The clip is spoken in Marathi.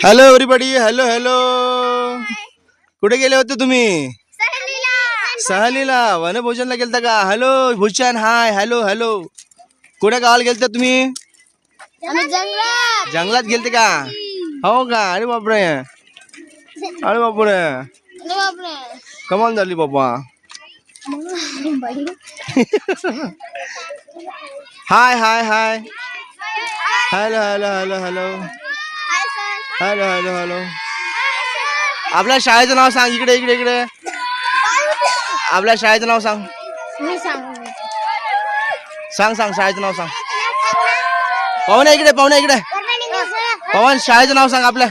Hello everybody. Hello hello. कुठे गेले होते तुम्ही? सहलीला वनभोजनला गेलता का? Hello Bhushan. Hi. Hello hello. कुठे गावाला गेलता तुम्ही? जंगलात गेलते का? हो का? अरे बापरे. अरे बापरे. कमाल झाली बाबा. Hi hi hi. Hello hello hello hello. Hello hello hello. आपल्या शाळेचं नाव सांग. इकडे इकडे इकडे. आपल्या शाळेचं नाव सांग. सांग सांग शाळेचं नाव सांग. पवन इकडे. पवन इकडे. पवन शाळेचं नाव सांग आपल्या.